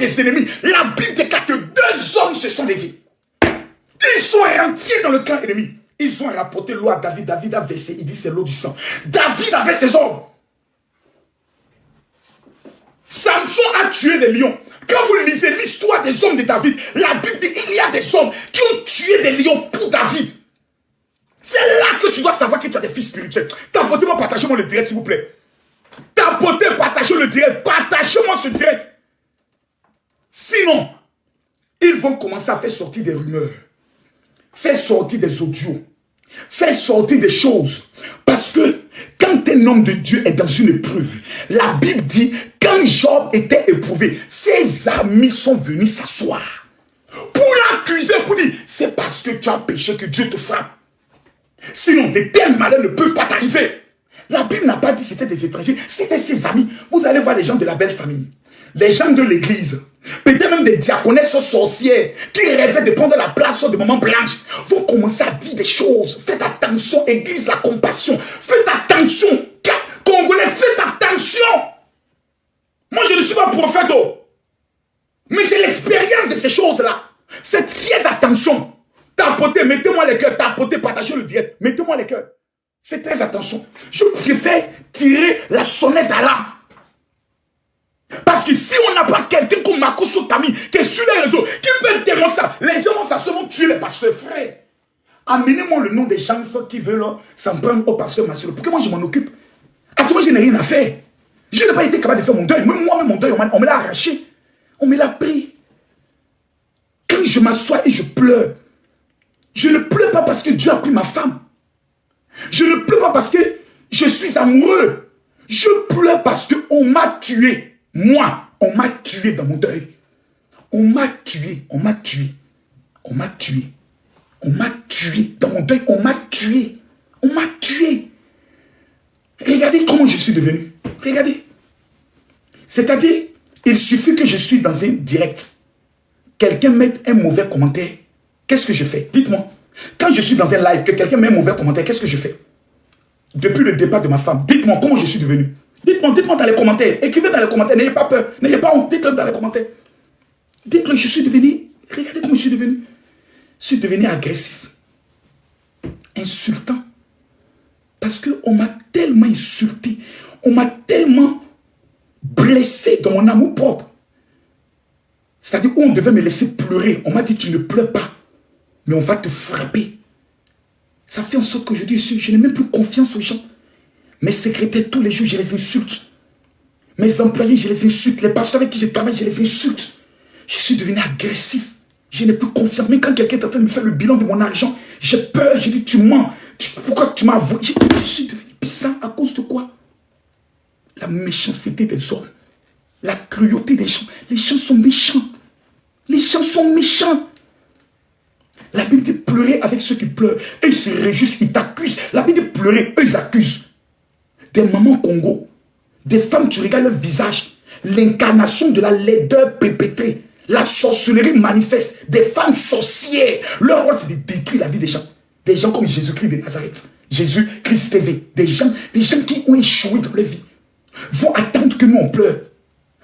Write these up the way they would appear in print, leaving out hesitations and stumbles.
des ennemis. La Bible déclare que 2 hommes se sont levés. Ils sont rentrés dans le camp ennemi. Ils ont rapporté l'eau à David. David a versé, il dit c'est l'eau du sang. David avait ses hommes. Samson a tué des lions. Quand vous lisez l'histoire des hommes de David, la Bible dit il y a des hommes qui ont tué des lions pour David. C'est là que tu dois savoir que tu as des fils spirituels. T'apportez-moi, partagez-moi le direct s'il vous plaît. T'apportez, partagez le direct. Partagez-moi ce direct. Sinon, ils vont commencer à faire sortir des rumeurs. Faire sortir des audios. Faire sortir des choses. Parce que quand un homme de Dieu est dans une épreuve, la Bible dit, quand Job était éprouvé, ses amis sont venus s'asseoir. Pour l'accuser, pour dire, c'est parce que tu as péché que Dieu te frappe. Sinon, de tels malheurs ne peuvent pas t'arriver. La Bible n'a pas dit que c'était des étrangers, c'était ses amis. Vous allez voir les gens de la belle famille, les gens de l'église, peut-être même des diaconesses sorcières qui rêvaient de prendre la place au moment blanche, vont commencer à dire des choses. Faites attention, église, la compassion. Faites attention, Congolais, faites attention. Moi, je ne suis pas prophète, mais j'ai l'expérience de ces choses-là. Faites très attention. Tapotez, mettez-moi les cœurs, tapotez, partagez le direct. Mettez-moi les cœurs. Faites très attention. Je préfère tirer la sonnette d'alarme. Parce que si on n'a pas quelqu'un comme Makoso Tami, qui est sur les réseaux, qui peut dénoncer ça, les gens vont s'asseoir, vont tuer les pasteurs, frère. Amenez-moi le nom des gens qui veulent s'en prendre au pasteur Massiro. Pour que moi je m'en occupe. Actuellement, je n'ai rien à faire. Je n'ai pas été capable de faire mon deuil. Même moi, mon deuil, on me l'a arraché. On me l'a pris. Quand je m'assois et je pleure, je ne pleure pas parce que Dieu a pris ma femme. Je ne pleure pas parce que je suis amoureux. Je pleure parce qu'on m'a tué. Moi, on m'a tué dans mon deuil. On m'a tué, on m'a tué. On m'a tué. On m'a tué dans mon deuil. On m'a tué. On m'a tué. Regardez comment je suis devenu. Regardez. C'est-à-dire, il suffit que je suis dans un direct. Quelqu'un mette un mauvais commentaire. Qu'est-ce que je fais? Dites-moi. Quand je suis dans un live, que quelqu'un met un mauvais commentaire, qu'est-ce que je fais? Depuis le départ de ma femme, dites-moi comment je suis devenu. Dites-moi dans les commentaires. Écrivez dans les commentaires. N'ayez pas peur. N'ayez pas honte. Dites-le dans les commentaires. Dites-le, je suis devenu. Regardez comment je suis devenu. Je suis devenu agressif. Insultant. Parce qu'on m'a tellement insulté. On m'a tellement blessé dans mon amour propre. C'est-à-dire où on devait me laisser pleurer. On m'a dit, tu ne pleures pas. Mais on va te frapper. Ça fait en sorte qu'aujourd'hui, je n'ai même plus confiance aux gens. Mes secrétaires, tous les jours, je les insulte. Mes employés, je les insulte. Les pasteurs avec qui je travaille, je les insulte. Je suis devenu agressif. Je n'ai plus confiance. Même quand quelqu'un est en train de me faire le bilan de mon argent, j'ai peur. Je dis, tu mens. Pourquoi tu m'as avoué? Je suis devenu bizarre à cause de quoi? La méchanceté des hommes. La cruauté des gens. Les gens sont méchants. Les gens sont méchants. La Bible dit pleurer avec ceux qui pleurent. Eux, ils se réjouissent, ils t'accusent. La Bible dit pleurer, eux, ils accusent. Des mamans Congo, des femmes, tu regardes leur visage, l'incarnation de la laideur perpétrée, la sorcellerie manifeste, des femmes sorcières. Leur rôle, c'est de détruire la vie des gens. Des gens comme Jésus-Christ de Nazareth, Jésus-Christ TV, des gens qui ont échoué dans leur vie, vont attendre que nous on pleure,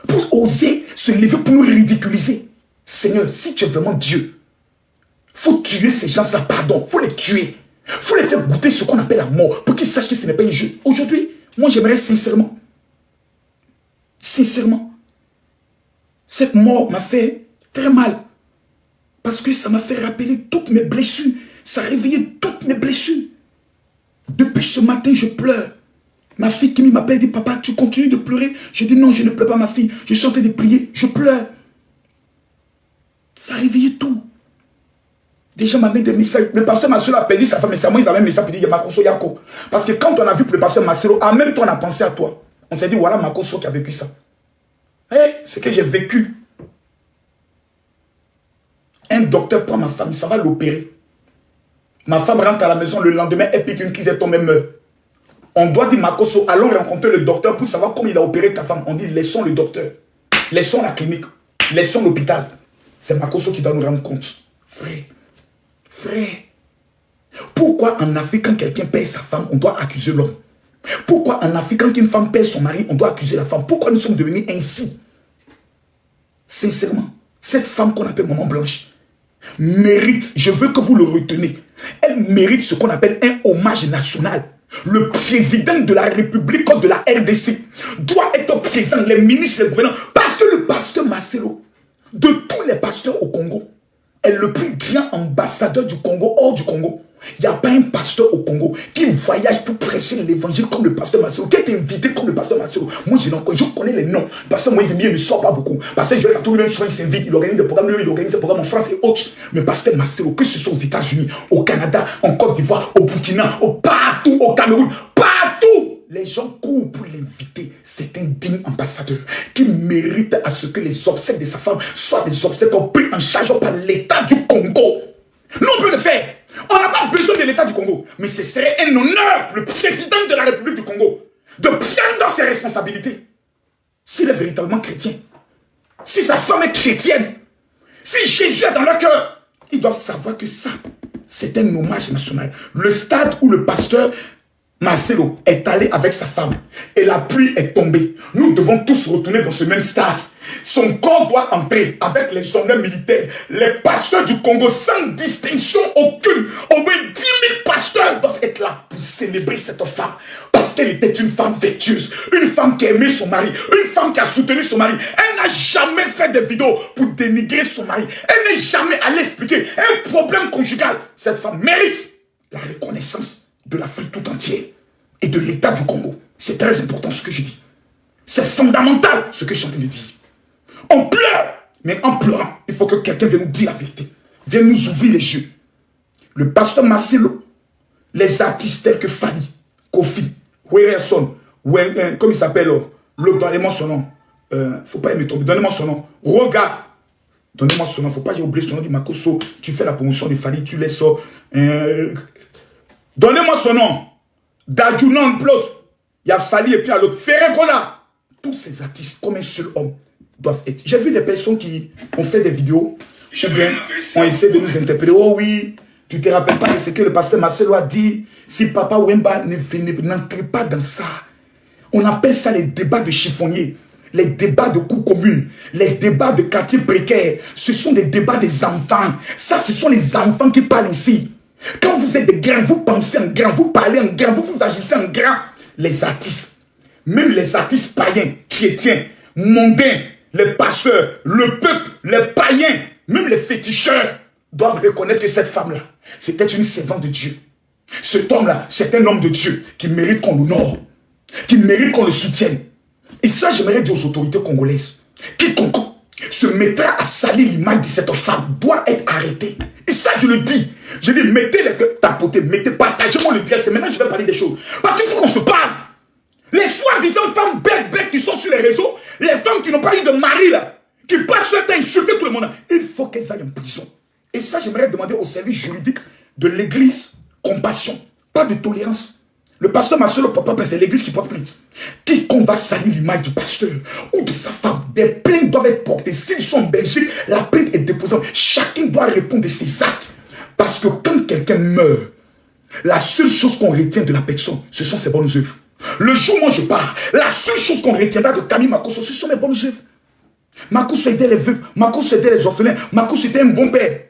pour oser se lever pour nous ridiculiser. Seigneur, si tu es vraiment Dieu, faut tuer ces gens-là, pardon, faut les tuer. Faut les faire goûter ce qu'on appelle la mort, pour qu'ils sachent que ce n'est pas un jeu. Aujourd'hui, moi j'aimerais sincèrement, cette mort m'a fait très mal. Parce que ça m'a fait rappeler toutes mes blessures. Ça a réveillé toutes mes blessures. Depuis ce matin, je pleure. Ma fille qui m'appelle dit, papa, tu continues de pleurer? Je dis, non, je ne pleure pas ma fille. Je suis en train de prier, je pleure. Ça a réveillé tout. Des gens m'amènent des messages. Le pasteur Massiro a perdu sa femme, mais c'est à moi, ils avaient un message pour dire Makoso Yako. Parce que quand on a vu le pasteur Massiro, en même temps on a pensé à toi. On s'est dit, voilà Makoso qui a vécu ça. Ce que j'ai vécu. Un docteur prend ma femme, ça va l'opérer. Ma femme rentre à la maison, le lendemain, elle pique une crise, elle tombe, elle meurt. On doit dire Makoso, allons rencontrer le docteur pour savoir comment il a opéré ta femme. On dit, laissons le docteur. Laissons la clinique. Laissons l'hôpital. C'est Makoso qui doit nous rendre compte. Frère, pourquoi en Afrique, quand quelqu'un perd sa femme, on doit accuser l'homme? Pourquoi en Afrique, quand une femme perd son mari, on doit accuser la femme? Pourquoi nous sommes devenus ainsi? Sincèrement, cette femme qu'on appelle Maman Blanche mérite, je veux que vous le reteniez, elle mérite ce qu'on appelle un hommage national. Le président de la République de la RDC doit être présent, les ministres, les gouverneurs, parce que le pasteur Marcelo, de tous les pasteurs au Congo, est le plus grand ambassadeur du Congo hors du Congo. Il n'y a pas un pasteur au Congo qui voyage pour prêcher l'évangile comme le pasteur Marcelo, qui est invité comme le pasteur Marcelo. Moi, je connais les noms. Pasteur Moïse Mbié ne sort pas beaucoup. Pasteur Joël Katou, lui-même, il s'invite, il organise des programmes, lui, il organise des programmes en France et autres. Mais pasteur Marcelo, que ce soit aux États-Unis, au Canada, en Côte d'Ivoire, au Burkina, partout, au Cameroun, partout, les gens courent pour l'inviter. C'est un digne ambassadeur qui mérite à ce que les obsèques de sa femme soient des obsèques pris en charge par l'État du Congo. Nous, on peut le faire. On n'a pas besoin de l'État du Congo. Mais ce serait un honneur pour le président de la République du Congo de prendre ses responsabilités. S'il est véritablement chrétien, si sa femme est chrétienne, si Jésus est dans leur cœur, ils doivent savoir que ça, c'est un hommage national. Le stade où le pasteur Marcelo est allé avec sa femme et la pluie est tombée. Nous devons tous retourner dans ce même stade. Son corps doit entrer avec les honneurs militaires. Les pasteurs du Congo, sans distinction aucune, au moins 10 000 pasteurs doivent être là pour célébrer cette femme. Parce qu'elle était une femme vertueuse, une femme qui aimait son mari, une femme qui a soutenu son mari. Elle n'a jamais fait de vidéos pour dénigrer son mari. Elle n'est jamais allée expliquer un problème conjugal. Cette femme mérite la reconnaissance de l'Afrique tout entière et de l'État du Congo. C'est très important ce que je dis. C'est fondamental ce que je suis en train de dire. On pleure, mais en pleurant, il faut que quelqu'un vienne nous dire la vérité. Vienne nous ouvrir les yeux. Le pasteur Marcelo, les artistes tels que Fanny, Kofi, Werson, comme il s'appelle, l'autre, donnez-moi son nom. Faut pas me tromper, donnez-moi son nom. Roga, donnez-moi son nom. Faut pas oublier son nom, dit Makoso. Tu fais la promotion de Fanny, tu laisses ça. Donnez-moi son nom. Dadjounan, l'autre. Il y a Fali et puis à l'autre. Ferregola. Tous ces artistes, comme un seul homme, doivent être. J'ai vu des personnes qui ont fait des vidéos. On essaie de nous interpeller. Oh oui, tu ne te rappelles pas de ce que le pasteur Marcelo a dit. Si Papa Wemba n'entre pas dans ça. On appelle ça les débats de chiffonniers. Les débats de cours communes. Les débats de quartiers précaires. Ce sont des débats des enfants. Ça, ce sont les enfants qui parlent ici. Quand vous êtes des grands, vous pensez en grand, vous parlez en grand, vous agissez en grand. Les artistes, même les artistes païens, chrétiens, mondains, les pasteurs, le peuple, les païens, même les féticheurs doivent reconnaître que cette femme-là, c'était une servante de Dieu. Cet homme-là, c'est un homme de Dieu qui mérite qu'on l'honore, qui mérite qu'on le soutienne. Et ça, j'aimerais dire aux autorités congolaises, quiconque se mettra à salir l'image de cette femme doit être arrêté. Et ça, je le dis. Je dis, mettez les tapoter, partagez-moi le direct. C'est maintenant que je vais parler des choses. Parce qu'il faut qu'on se parle. Les soi-disant femmes bêtes qui sont sur les réseaux, les femmes qui n'ont pas eu de mari là, qui passent leur temps à insulter tout le monde, il faut qu'elles aillent en prison. Et ça, j'aimerais demander au service juridique de l'église, compassion, pas de tolérance. Le pasteur Marcelo porte pas plainte, c'est l'église qui porte plainte. Quiconque va salir l'image du pasteur ou de sa femme, des plaintes doivent être portées. S'ils sont en Belgique, la plainte est déposée. Chacun doit répondre de ses actes. Parce que quand quelqu'un meurt, la seule chose qu'on retient de la personne, ce sont ses bonnes œuvres. Le jour où moi je pars, la seule chose qu'on retiendra de Camille Makosso, ce sont mes bonnes œuvres. Makosso aidait les veuves, Makosso aidait les orphelins, Makosso était un bon père.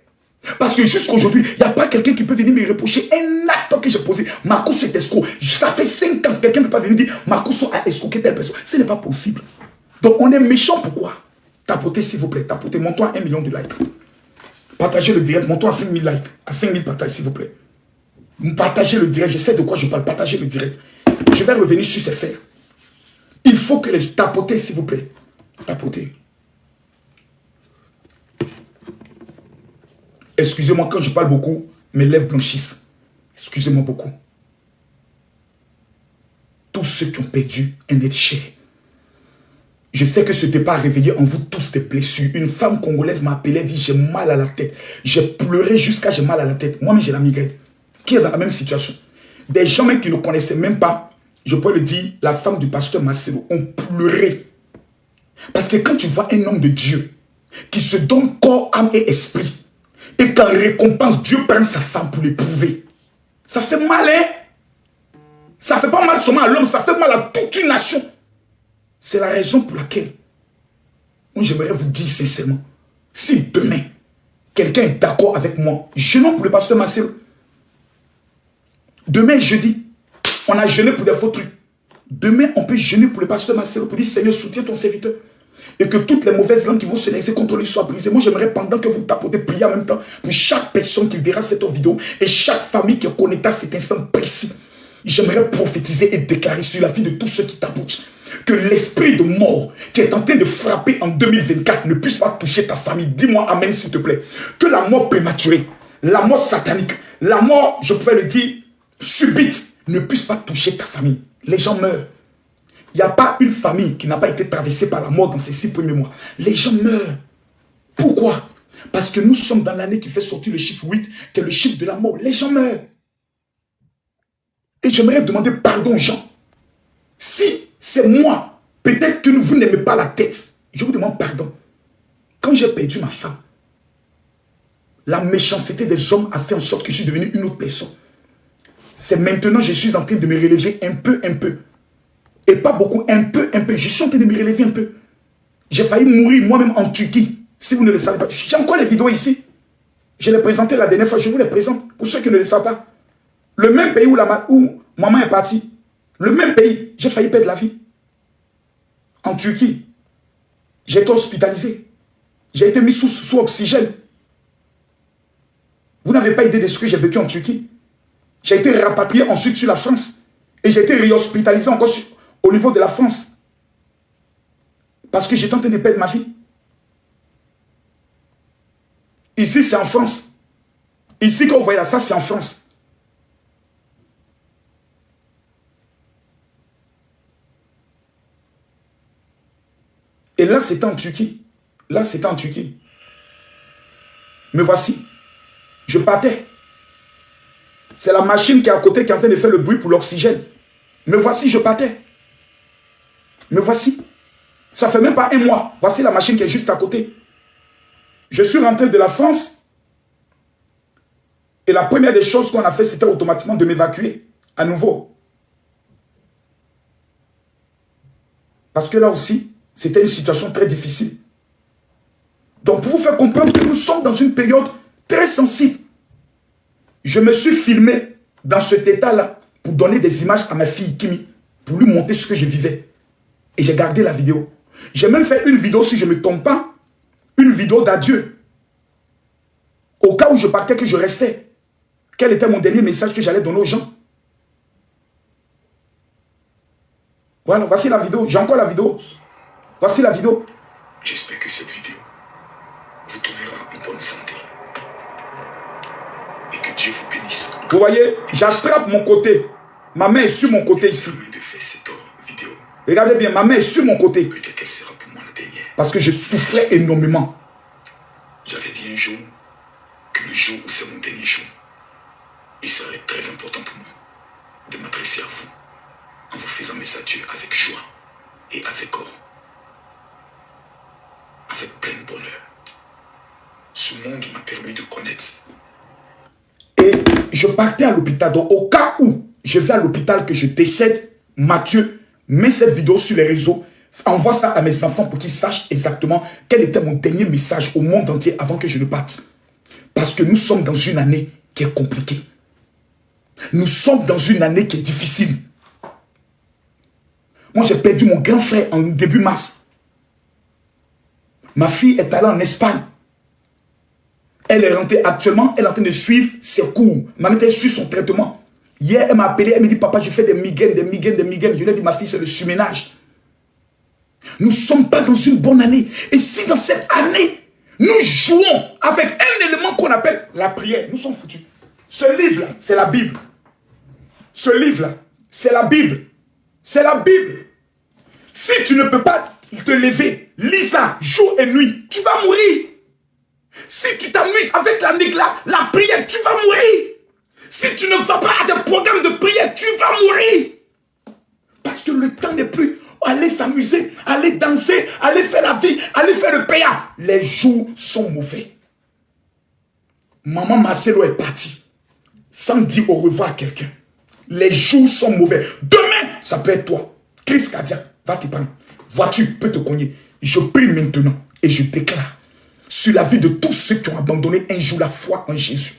Parce que jusqu'à aujourd'hui, il n'y a pas quelqu'un qui peut venir me reprocher un acte que j'ai posé. Makosso est escroc. Ça fait 5 ans que quelqu'un ne peut pas venir dire Makosso a escroqué telle personne. Ce n'est pas possible. Donc on est méchant, pourquoi? Tapotez s'il vous plaît, tapotez, montons à 1 million de likes. Partagez le direct, montons à 5 000 likes. À 5 000 partages s'il vous plaît. Partagez le direct, je sais de quoi je parle, partagez le direct. Je vais revenir sur ces faits. Il faut que les tapotez s'il vous plaît. Tapotez. Excusez-moi, quand je parle beaucoup, mes lèvres blanchissent. Excusez-moi beaucoup. Tous ceux qui ont perdu un être cher. Je sais que ce départ a réveillé en vous tous des blessures. Une femme congolaise m'a appelé et dit j'ai mal à la tête. J'ai pleuré jusqu'à j'ai mal à la tête. Moi-même j'ai la migraine. Qui est dans la même situation? Des gens même qui ne connaissaient même pas, je peux le dire, la femme du pasteur Marcelo ont pleuré. Parce que quand tu vois un homme de Dieu qui se donne corps, âme et esprit, et qu'en récompense, Dieu prend sa femme pour l'éprouver. Ça fait mal, hein? Ça fait pas mal seulement à l'homme, ça fait mal à toute une nation. C'est la raison pour laquelle Moi, j'aimerais vous dire sincèrement, si demain, quelqu'un est d'accord avec moi, jeûnons pour le pasteur Marcel. Demain, jeudi, on a jeûné pour des faux trucs. Demain, on peut jeûner pour le pasteur Marcel, pour dire, Seigneur, soutiens ton serviteur. Et que toutes les mauvaises langues qui vont se laisser contre lui soient brisées. Moi, j'aimerais, pendant que vous tapotez, prier en même temps pour chaque personne qui verra cette vidéo et chaque famille qui est connectée à cet instant précis. J'aimerais prophétiser et déclarer sur la vie de tous ceux qui tapotent que l'esprit de mort qui est en train de frapper en 2024 ne puisse pas toucher ta famille. Dis-moi amen, s'il te plaît. Que la mort prématurée, la mort satanique, la mort, je pouvais le dire, subite, ne puisse pas toucher ta famille. Les gens meurent. Il n'y a pas une famille qui n'a pas été traversée par la mort dans ces 6 premiers mois. Les gens meurent. Pourquoi? Parce que nous sommes dans l'année qui fait sortir le chiffre 8, qui est le chiffre de la mort. Les gens meurent. Et j'aimerais demander pardon aux gens. Si c'est moi, peut-être que vous n'aimez pas la tête, je vous demande pardon. Quand j'ai perdu ma femme, la méchanceté des hommes a fait en sorte que je suis devenu une autre personne. C'est maintenant que je suis en train de me relever un peu. Et pas beaucoup, un peu. Je suis en train de me relever un peu. J'ai failli mourir moi-même en Turquie. Si vous ne le savez pas. J'ai encore les vidéos ici. Je les présentais la dernière fois. Je vous les présente. Pour ceux qui ne le savent pas. Le même pays où maman est partie. Le même pays. J'ai failli perdre la vie. En Turquie. J'ai été hospitalisé. J'ai été mis sous oxygène. Vous n'avez pas idée de ce que j'ai vécu en Turquie. J'ai été rapatrié ensuite sur la France. Et j'ai été réhospitalisé encore au niveau de la France. Parce que j'étais en train de perdre ma vie. Ici, c'est en France. Ici, quand vous voyez là, ça, c'est en France. Et là, c'était en Turquie. Là, c'était en Turquie. Me voici. Je partais. C'est la machine qui est à côté qui est en train de faire le bruit pour l'oxygène. Me voici, je partais. Me voici. Ça fait même pas un mois. Voici la machine qui est juste à côté. Je suis rentré de la France. Et la première des choses qu'on a fait, c'était automatiquement de m'évacuer à nouveau. Parce que là aussi, c'était une situation très difficile. Donc, pour vous faire comprendre que nous sommes dans une période très sensible. Je me suis filmé dans cet état-là pour donner des images à ma fille Kimi, pour lui montrer ce que je vivais. Et j'ai gardé la vidéo. J'ai même fait une vidéo, si je ne me trompe pas, une vidéo d'adieu. Au cas où je partais, que je restais. Quel était mon dernier message que j'allais donner aux gens? Voilà, voici la vidéo. J'ai encore la vidéo. Voici la vidéo. J'espère que cette vidéo vous trouvera en bonne santé. Et que Dieu vous bénisse. Vous voyez, j'attrape mon côté. Ma main est sur mon côté ici. De faire cette vidéo. Regardez bien, ma main est sur mon côté. Peut-être qu'elle sera pour moi la dernière. Parce que je souffrais énormément. J'avais dit un jour que le jour où c'est mon dernier jour, il serait très important pour moi de m'adresser à vous en vous faisant mes adieux avec joie et avec plein de bonheur. Ce monde m'a permis de connaître. Et je partais à l'hôpital. Donc au cas où je vais à l'hôpital que je décède, Mathieu met cette vidéo sur les réseaux, envoie ça à mes enfants pour qu'ils sachent exactement quel était mon dernier message au monde entier avant que je ne parte. Parce que nous sommes dans une année qui est compliquée. Nous sommes dans une année qui est difficile. Moi, j'ai perdu mon grand frère en début mars. Ma fille est allée en Espagne. Elle est rentrée actuellement, elle est en train de suivre ses cours. Ma mère suit son traitement. Hier, elle m'a appelé, elle me dit, papa, je fais des migraines. Je lui ai dit, ma fille, c'est le surménage. Nous ne sommes pas dans une bonne année. Et si dans cette année, nous jouons avec un élément qu'on appelle la prière, nous sommes foutus. Ce livre-là, c'est la Bible. Ce livre-là, c'est la Bible. C'est la Bible. Si tu ne peux pas te lever, lis ça jour et nuit, tu vas mourir. Si tu t'amuses avec la prière, tu vas mourir. Si tu ne vas pas à des programmes de prière, tu vas mourir. Parce que le temps n'est plus aller s'amuser, aller danser, aller faire la vie, aller faire le péa. Les jours sont mauvais. Maman Marcelo est partie sans dire au revoir à quelqu'un. Les jours sont mauvais. Demain, ça peut être toi. Crise cardiaque, va te prendre. Voiture peut te cogner. Je prie maintenant et je déclare sur la vie de tous ceux qui ont abandonné un jour la foi en Jésus.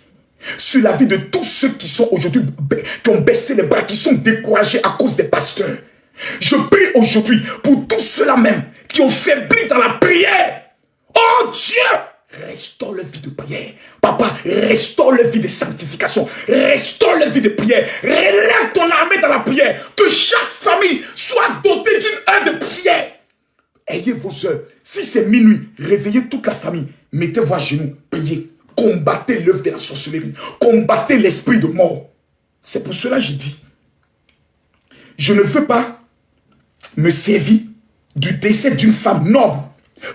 Sur la vie de tous ceux qui sont aujourd'hui, qui ont baissé les bras, qui sont découragés à cause des pasteurs. Je prie aujourd'hui pour tous ceux-là même qui ont faibli dans la prière. Oh Dieu, restaure leur vie de prière. Papa, restaure leur vie de sanctification. Restaure leur vie de prière. Relève ton armée dans la prière. Que chaque famille soit dotée d'une heure de prière. Ayez vos heures. Si c'est minuit, réveillez toute la famille. Mettez-vous à genoux, priez. Combattez l'œuvre de la sorcellerie. Combattez l'esprit de mort. C'est pour cela que je dis, je ne veux pas me servir du décès d'une femme noble.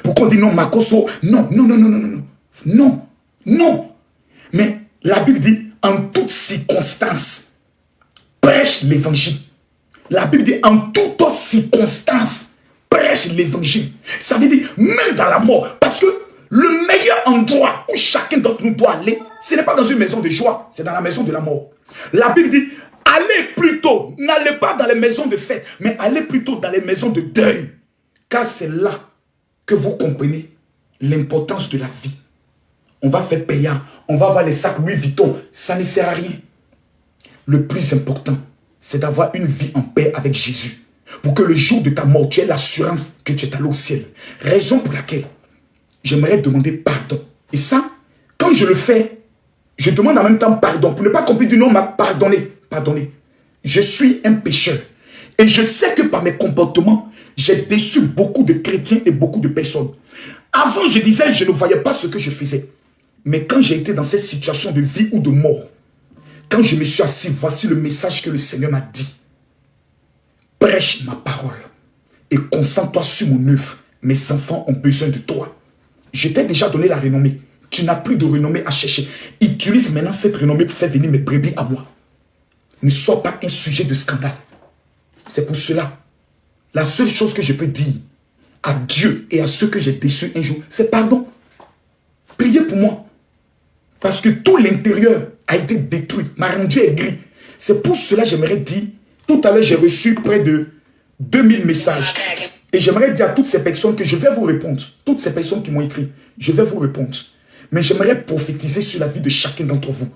Pourquoi on dit non, Makoso? Non, non, non, non, non, non, non, non. Mais la Bible dit, en toutes circonstances, prêche l'évangile. La Bible dit, en toutes circonstances, prêche l'évangile. Ça veut dire, même dans la mort, parce que le meilleur endroit où chacun d'entre nous doit aller, ce n'est pas dans une maison de joie, c'est dans la maison de la mort. La Bible dit, allez plutôt, n'allez pas dans les maisons de fête, mais allez plutôt dans les maisons de deuil. Car c'est là que vous comprenez l'importance de la vie. On va faire payant, on va avoir les sacs Louis Vuitton, ça ne sert à rien. Le plus important, c'est d'avoir une vie en paix avec Jésus. Pour que le jour de ta mort, tu aies l'assurance que tu es allé au ciel. Raison pour laquelle j'aimerais demander pardon. Et ça, quand je le fais, je demande en même temps pardon. Pour ne pas qu'on puisse dire non, m'a pardonné. Pardonnez. Je suis un pécheur. Et je sais que par mes comportements, j'ai déçu beaucoup de chrétiens et beaucoup de personnes. Avant, je disais, je ne voyais pas ce que je faisais. Mais quand j'ai été dans cette situation de vie ou de mort, quand je me suis assis, voici le message que le Seigneur m'a dit. Prêche ma parole et concentre-toi sur mon œuvre. Mes enfants ont besoin de toi. Je t'ai déjà donné la renommée. Tu n'as plus de renommée à chercher. Utilise maintenant cette renommée pour faire venir mes brebis à moi. Ne sois pas un sujet de scandale. C'est pour cela, la seule chose que je peux dire à Dieu et à ceux que j'ai déçus un jour, c'est pardon. Priez pour moi. Parce que tout l'intérieur a été détruit, m'a rendu aigri. C'est pour cela que j'aimerais dire, tout à l'heure j'ai reçu près de 2000 messages. Et j'aimerais dire à toutes ces personnes que je vais vous répondre. Toutes ces personnes qui m'ont écrit, je vais vous répondre. Mais j'aimerais prophétiser sur la vie de chacun d'entre vous.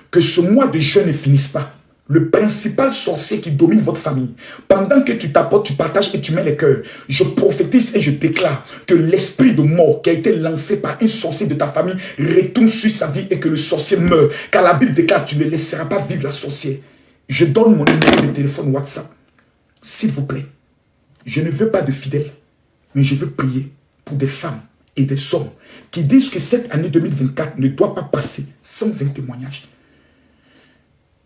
Que ce mois de jeûne ne finisse pas. Le principal sorcier qui domine votre famille, pendant que tu t'apportes, tu partages et tu mets les cœurs, je prophétise et je déclare que l'esprit de mort qui a été lancé par un sorcier de ta famille retourne sur sa vie et que le sorcier meurt. Car la Bible déclare, tu ne laisseras pas vivre la sorcière. Je donne mon numéro de téléphone WhatsApp. S'il vous plaît, je ne veux pas de fidèles, mais je veux prier pour des femmes et des hommes qui disent que cette année 2024 ne doit pas passer sans un témoignage.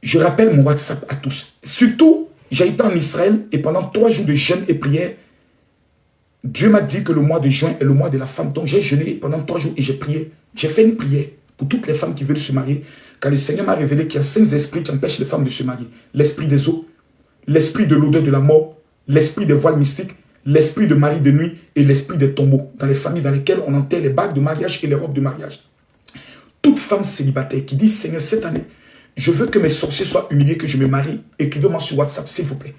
Je rappelle mon WhatsApp à tous. Surtout, j'ai été en Israël et pendant 3 jours de jeûne et prière, Dieu m'a dit que le mois de juin est le mois de la femme. Donc j'ai jeûné pendant 3 jours et j'ai prié. J'ai fait une prière pour toutes les femmes qui veulent se marier. Car le Seigneur m'a révélé qu'il y a 5 esprits qui empêchent les femmes de se marier. L'esprit des eaux, l'esprit de l'odeur de la mort, l'esprit des voiles mystiques, l'esprit de mari de nuit et l'esprit des tombeaux. Dans les familles dans lesquelles on enterre les bagues de mariage et les robes de mariage. Toute femme célibataire qui dit, Seigneur, cette année, je veux que mes sorciers soient humiliés, que je me marie. Écrivez-moi sur WhatsApp, s'il vous plaît.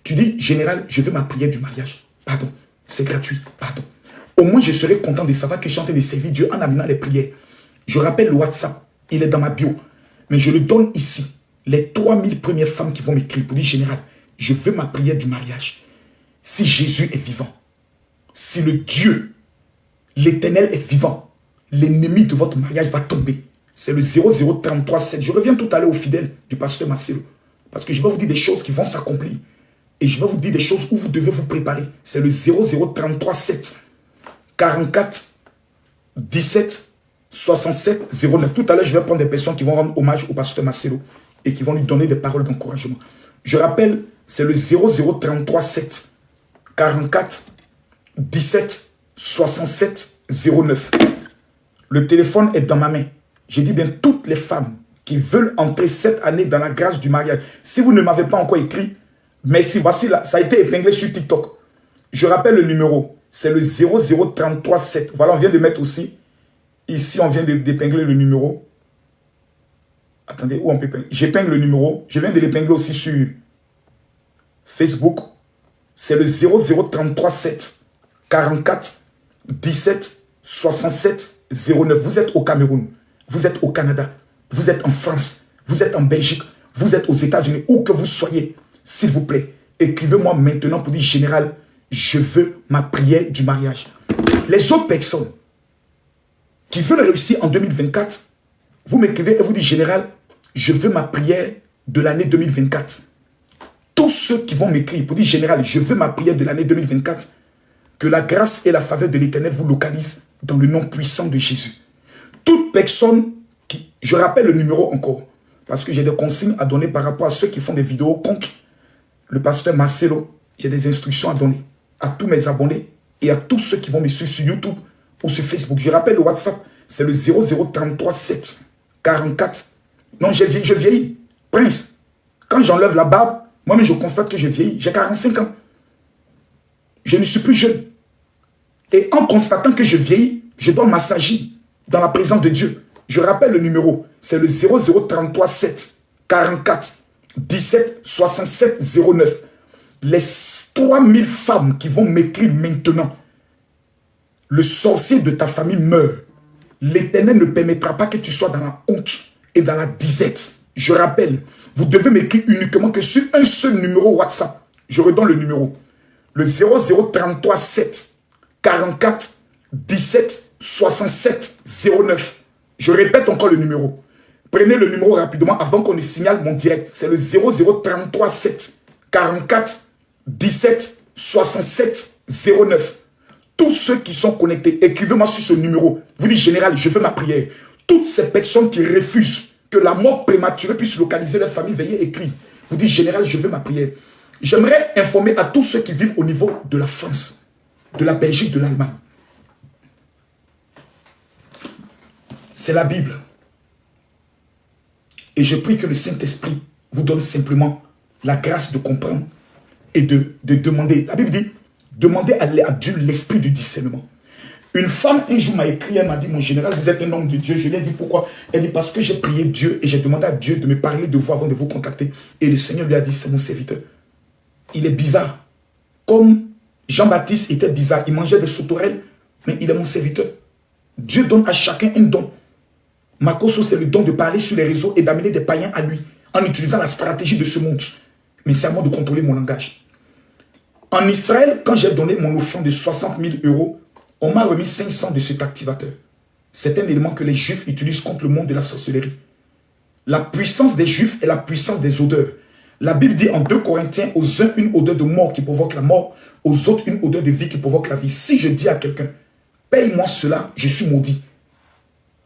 Tu dis, général, je veux ma prière du mariage. Pardon, c'est gratuit, pardon. Au moins, je serai content de savoir que je suis en train de servir Dieu en amenant les prières. Je rappelle le WhatsApp, il est dans ma bio. Mais je le donne ici. Les 3000 premières femmes qui vont m'écrire pour dire, général, je veux ma prière du mariage. Si Jésus est vivant, si le Dieu, l'Éternel est vivant, l'ennemi de votre mariage va tomber. C'est le 00337. Je reviens tout à l'heure au fidèle du pasteur Marcelo. Parce que je vais vous dire des choses qui vont s'accomplir. Et je vais vous dire des choses où vous devez vous préparer. C'est le 00337 44 17 67 09. Tout à l'heure, je vais prendre des personnes qui vont rendre hommage au pasteur Marcelo et qui vont lui donner des paroles d'encouragement. Je rappelle, c'est le 00337 44 17 67 09. Le téléphone est dans ma main. J'ai dit bien toutes les femmes qui veulent entrer cette année dans la grâce du mariage. Si vous ne m'avez pas encore écrit, merci, voici là, ça a été épinglé sur TikTok. Je rappelle le numéro, c'est le 00337. Voilà, on vient de mettre aussi, ici on vient d'épingler le numéro. Attendez, où on peut épingler? J'épingle le numéro, je viens de l'épingler aussi sur Facebook. C'est le 00337 44 17 67 09. Vous êtes au Cameroun, vous êtes au Canada, vous êtes en France, vous êtes en Belgique, vous êtes aux États-Unis, où que vous soyez, s'il vous plaît, écrivez-moi maintenant pour dire général, je veux ma prière du mariage. Les autres personnes qui veulent réussir en 2024, vous m'écrivez et vous dites général, je veux ma prière de l'année 2024. Tous ceux qui vont m'écrire pour dire général, je veux ma prière de l'année 2024, que la grâce et la faveur de l'Éternel vous localisent dans le nom puissant de Jésus. Toute personne qui, je rappelle le numéro encore, parce que j'ai des consignes à donner par rapport à ceux qui font des vidéos contre le pasteur Marcelo. J'ai des instructions à donner à tous mes abonnés et à tous ceux qui vont me suivre sur YouTube ou sur Facebook. Je rappelle le WhatsApp, c'est le 0033 7 44. Non, je vieillis. Prince, quand j'enlève la barbe, moi-même je constate que je vieillis. J'ai 45 ans. Je ne suis plus jeune. Et en constatant que je vieillis, je dois m'assagir dans la présence de Dieu. Je rappelle le numéro, c'est le 0033 7 44 17 67 09. Les 3000 femmes qui vont m'écrire maintenant, le sorcier de ta famille meurt. L'Éternel ne permettra pas que tu sois dans la honte et dans la disette. Je rappelle, vous devez m'écrire uniquement que sur un seul numéro WhatsApp. Je redonne le numéro. Le 0033 7 44 17 67 09. Je répète encore le numéro. Prenez le numéro rapidement avant qu'on ne signale mon direct. C'est le 0033 7 44 17 67 09. Tous ceux qui sont connectés, écrivez-moi sur ce numéro. Vous dites général, je veux ma prière. Toutes ces personnes qui refusent que la mort prématurée puisse localiser leur famille, veuillez écrire. Vous dites général, je veux ma prière. J'aimerais informer à tous ceux qui vivent au niveau de la France, de la Belgique, de l'Allemagne. C'est la Bible. Et je prie que le Saint-Esprit vous donne simplement la grâce de comprendre et de demander. La Bible dit, demandez à Dieu l'esprit du discernement. Une femme, un jour, m'a écrit, elle m'a dit, mon général, vous êtes un homme de Dieu. Je lui ai dit, pourquoi? Elle dit, parce que j'ai prié Dieu et j'ai demandé à Dieu de me parler de vous avant de vous contacter. Et le Seigneur lui a dit, c'est mon serviteur. Il est bizarre. Comme Jean-Baptiste était bizarre, il mangeait des sauterelles, mais il est mon serviteur. Dieu donne à chacun un don. Makoso, c'est le don de parler sur les réseaux et d'amener des païens à lui, en utilisant la stratégie de ce monde. Mais c'est à moi de contrôler mon langage. En Israël, quand j'ai donné mon offrande de 60 000 €, on m'a remis 500 de cet activateur. C'est un élément que les Juifs utilisent contre le monde de la sorcellerie. La puissance des Juifs est la puissance des odeurs. La Bible dit en 2 Corinthiens, aux uns une odeur de mort qui provoque la mort, aux autres une odeur de vie qui provoque la vie. Si je dis à quelqu'un, paye-moi cela, je suis maudit.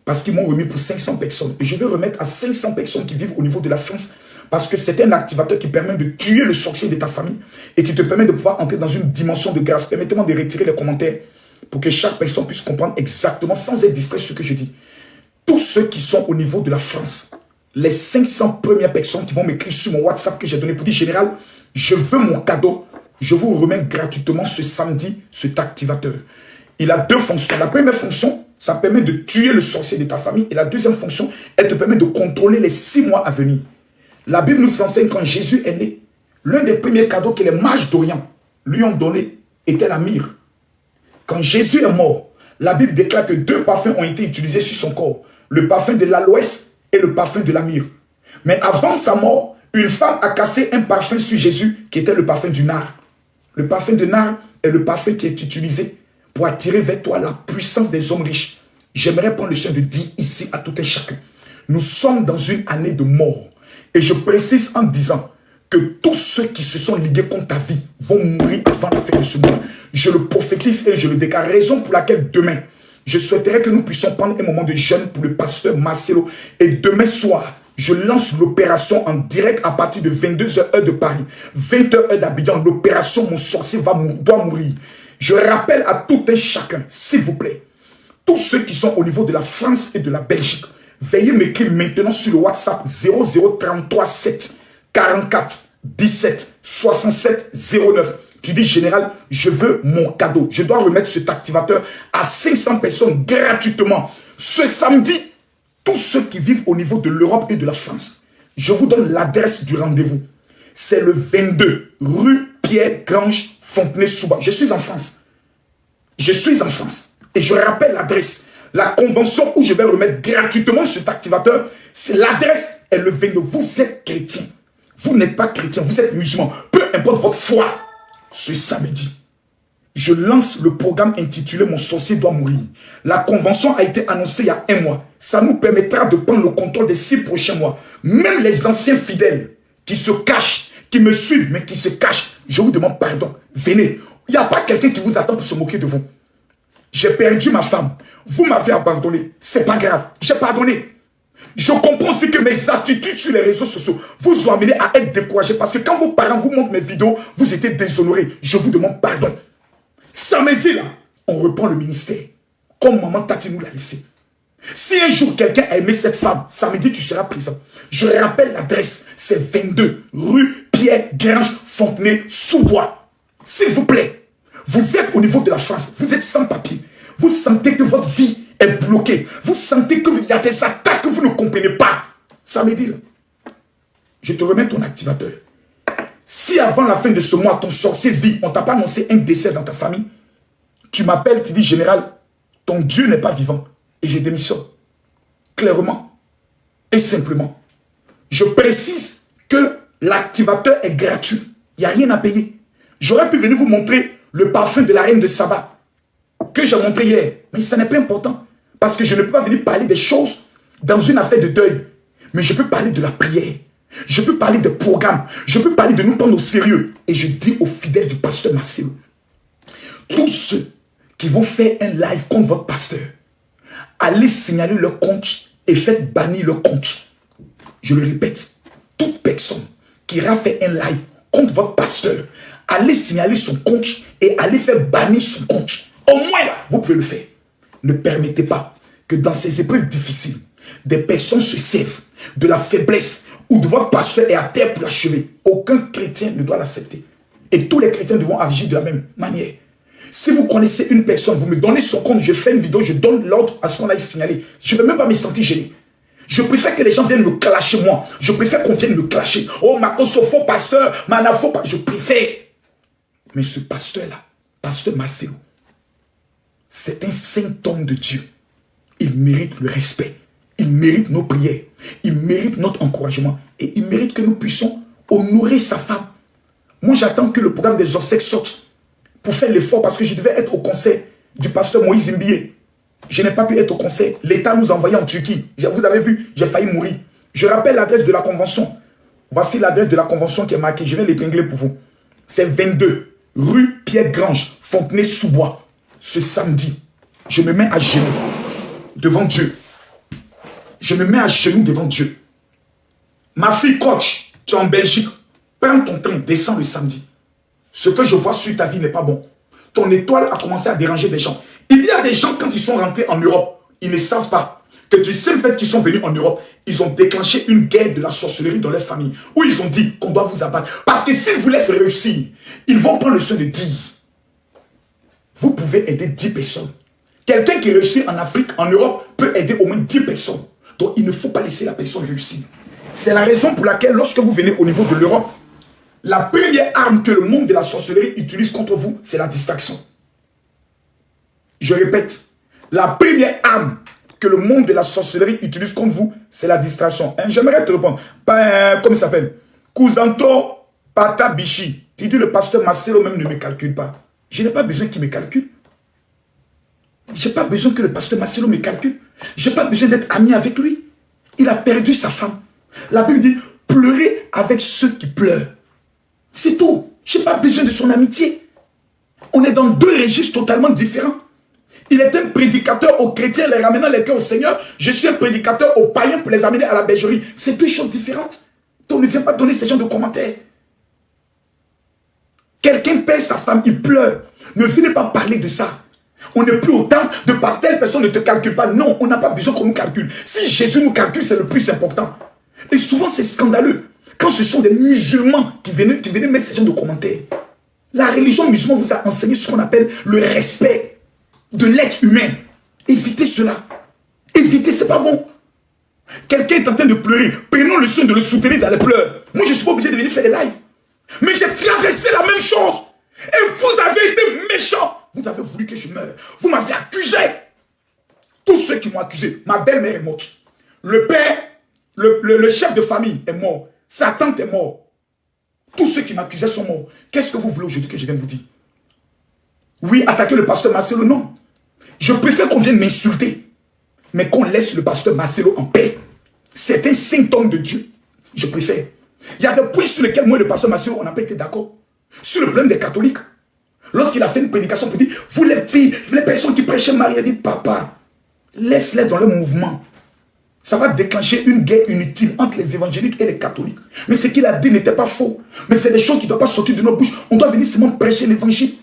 Parce qu'ils m'ont remis pour 500 personnes. Et je vais remettre à 500 personnes qui vivent au niveau de la France. Parce que c'est un activateur qui permet de tuer le sorcier de ta famille et qui te permet de pouvoir entrer dans une dimension de grâce. Permettez-moi de retirer les commentaires pour que chaque personne puisse comprendre exactement, sans être distrait, ce que je dis. Tous ceux qui sont au niveau de la France, les 500 premières personnes qui vont m'écrire sur mon WhatsApp que j'ai donné pour dire, général, je veux mon cadeau. Je vous remets gratuitement ce samedi cet activateur. Il a 2 fonctions. La première fonction, ça permet de tuer le sorcier de ta famille. Et la deuxième fonction, elle te permet de contrôler les 6 mois à venir. La Bible nous enseigne quand Jésus est né, l'un des premiers cadeaux que les mages d'Orient lui ont donné était la myrrhe. Quand Jésus est mort, la Bible déclare que 2 parfums ont été utilisés sur son corps. Le parfum de l'aloès et le parfum de la myrrhe. Mais avant sa mort, une femme a cassé un parfum sur Jésus qui était le parfum du nard. Le parfum de nard est le parfum qui est utilisé pour attirer vers toi la puissance des hommes riches. J'aimerais prendre le soin de dire ici à tout un chacun, nous sommes dans une année de mort. Et je précise en disant que tous ceux qui se sont ligués contre ta vie vont mourir avant la fin de ce mois. Je le prophétise et je le déclare. Raison pour laquelle demain, je souhaiterais que nous puissions prendre un moment de jeûne pour le pasteur Marcelo. Et demain soir, je lance l'opération en direct à partir de 22h heure de Paris, 20h heure d'Abidjan. L'opération Mon sorcier doit mourir. Je rappelle à tout un chacun, s'il vous plaît, tous ceux qui sont au niveau de la France et de la Belgique, veuillez m'écrire maintenant sur le WhatsApp 0033 7 44 17 67 09. Tu dis, général, je veux mon cadeau. Je dois remettre cet activateur à 500 personnes gratuitement. Ce samedi, tous ceux qui vivent au niveau de l'Europe et de la France, je vous donne l'adresse du rendez-vous. C'est le 22 rue Pierre-Grange, Fontenay-sous-Bois. Je suis en France. Je suis en France. Et je rappelle l'adresse. La convention où je vais remettre gratuitement cet activateur, c'est l'adresse est le 22. Vous êtes chrétien. Vous n'êtes pas chrétien, vous êtes musulman. Peu importe votre foi. Ce samedi, je lance le programme intitulé Mon sorcier doit mourir. La convention a été annoncée il y a 1 mois. Ça nous permettra de prendre le contrôle des 6 prochains mois. Même les anciens fidèles qui se cachent, qui me suivent, mais qui se cachent, je vous demande pardon. Venez. Il n'y a pas quelqu'un qui vous attend pour se moquer de vous. J'ai perdu ma femme. Vous m'avez abandonné. C'est pas grave. J'ai pardonné. Je comprends aussi que mes attitudes sur les réseaux sociaux vous ont amené à être découragé. Parce que quand vos parents vous montrent mes vidéos, vous étiez déshonorés. Je vous demande pardon. Samedi, là, on reprend le ministère. Comme maman Tati nous l'a laissé. Si un jour quelqu'un a aimé cette femme, samedi, tu seras présent. Je rappelle l'adresse. C'est 22 rue Pierre-Grange Fontenay, Sous-Bois. S'il vous plaît, vous êtes au niveau de la France. Vous êtes sans papier. Vous sentez que votre vie est bloquée. Vous sentez qu'il y a des attaques que vous ne comprenez pas. Samedi, là, je te remets ton activateur. Si avant la fin de ce mois, ton sorcier vit, on ne t'a pas annoncé un décès dans ta famille, tu m'appelles, tu dis, général, ton Dieu n'est pas vivant. Et je démissionne. Clairement et simplement. Je précise que l'activateur est gratuit. Il n'y a rien à payer. J'aurais pu venir vous montrer le parfum de la reine de Saba que j'ai montré hier. Mais ça n'est pas important. Parce que je ne peux pas venir parler des choses dans une affaire de deuil. Mais je peux parler de la prière. Je peux parler des programmes. Je peux parler de nous prendre au sérieux. Et je dis aux fidèles du pasteur Marcelo, tous ceux qui vont faire un live contre votre pasteur, allez signaler leur compte et faites bannir leur compte. Je le répète, toute personne qui ira faire un live contre votre pasteur, allez signaler son compte et allez faire bannir son compte. Au moins là, vous pouvez le faire. Ne permettez pas que dans ces épreuves difficiles, des personnes se servent de la faiblesse ou de votre pasteur est à terre pour l'achever. Aucun chrétien ne doit l'accepter. Et tous les chrétiens devront agir de la même manière. Si vous connaissez une personne, vous me donnez son compte, je fais une vidéo, je donne l'ordre à ce qu'on aille signaler. Je ne vais même pas me sentir gêné. Je préfère que les gens viennent me clasher moi. Je préfère qu'on vienne me clasher. Oh, Makoso, faux pasteur, Mana, faux pasteur. Je préfère. Mais ce pasteur-là, pasteur Marcelo, c'est un saint homme de Dieu. Il mérite le respect. Il mérite nos prières. Il mérite notre encouragement. Et il mérite que nous puissions honorer sa femme. Moi, j'attends que le programme des obsèques sorte pour faire l'effort parce que je devais être au concert du pasteur Moïse Mbié. Je n'ai pas pu être au concert. L'État nous a envoyé en Turquie. Vous avez vu, j'ai failli mourir. Je rappelle l'adresse de la convention. Voici l'adresse de la convention qui est marquée. Je vais l'épingler pour vous. C'est 22 rue Pierre-Grange, Fontenay, Sous-Bois. Ce samedi, je me mets à genoux devant Dieu. Je me mets à genoux devant Dieu. Ma fille coach, tu es en Belgique. Prends ton train, descends le samedi. Ce que je vois sur ta vie n'est pas bon. Ton étoile a commencé à déranger des gens. Il y a des gens, quand ils sont rentrés en Europe, ils ne savent pas que du seul fait qu'ils sont venus en Europe, ils ont déclenché une guerre de la sorcellerie dans leur famille, où ils ont dit qu'on doit vous abattre. Parce que s'ils vous laissent réussir, ils vont prendre le soin de dire, vous pouvez aider 10 personnes. Quelqu'un qui réussit en Afrique, en Europe, peut aider au moins 10 personnes. Donc il ne faut pas laisser la personne réussir. C'est la raison pour laquelle, lorsque vous venez au niveau de l'Europe, la première arme que le monde de la sorcellerie utilise contre vous, c'est la distraction. Je répète, la première arme que le monde de la sorcellerie utilise contre vous, c'est la distraction. J'aimerais te répondre. Comment il s'appelle? Kuzanto Patabishi. Tu dis le pasteur Marcelo même ne me calcule pas. Je n'ai pas besoin qu'il me calcule. Je n'ai pas besoin que le pasteur Marcelo me calcule. Je n'ai pas besoin d'être ami avec lui. Il a perdu sa femme. La Bible dit, pleurez avec ceux qui pleurent. C'est tout. Je n'ai pas besoin de son amitié. On est dans deux registres totalement différents. Il est un prédicateur aux chrétiens, les ramenant les cœurs au Seigneur. Je suis un prédicateur aux païens pour les amener à la bergerie. C'est deux choses différentes. Donc ne viens pas donner ce genre de commentaires. Quelqu'un perd sa femme, il pleure. Ne venez pas parler de ça. On n'est plus au temps de par telle personne ne te calcule pas. Non, on n'a pas besoin qu'on nous calcule. Si Jésus nous calcule, c'est le plus important. Et souvent, c'est scandaleux. Quand ce sont des musulmans qui venaient mettre ce genre de commentaires. La religion musulmane vous a enseigné ce qu'on appelle le respect de l'être humain. Évitez cela. Évitez, c'est pas bon. Quelqu'un est en train de pleurer. Prenons le soin de le soutenir dans les pleurs. Moi, je ne suis pas obligé de venir faire des lives. Mais j'ai traversé la même chose. Et vous avez été méchants. Vous avez voulu que je meure. Vous m'avez accusé. Tous ceux qui m'ont accusé. Ma belle-mère est morte. Le père, le chef de famille est mort. Sa tante est morte. Tous ceux qui m'accusaient sont morts. Qu'est-ce que vous voulez aujourd'hui que je vienne vous dire? Oui, attaquer le pasteur Marcelo, non. Je préfère qu'on vienne m'insulter, mais qu'on laisse le pasteur Marcelo en paix. C'est un saint homme de Dieu. Je préfère. Il y a des points sur lesquels moi et le pasteur Marcelo, on n'a pas été d'accord. Sur le problème des catholiques. Lorsqu'il a fait une prédication pour dire, vous les filles, les personnes qui prêchaient Marie, il a dit, papa, laisse-les dans leur mouvement. Ça va déclencher une guerre inutile entre les évangéliques et les catholiques. Mais ce qu'il a dit n'était pas faux. Mais c'est des choses qui ne doivent pas sortir de nos bouches. On doit venir seulement prêcher l'évangile.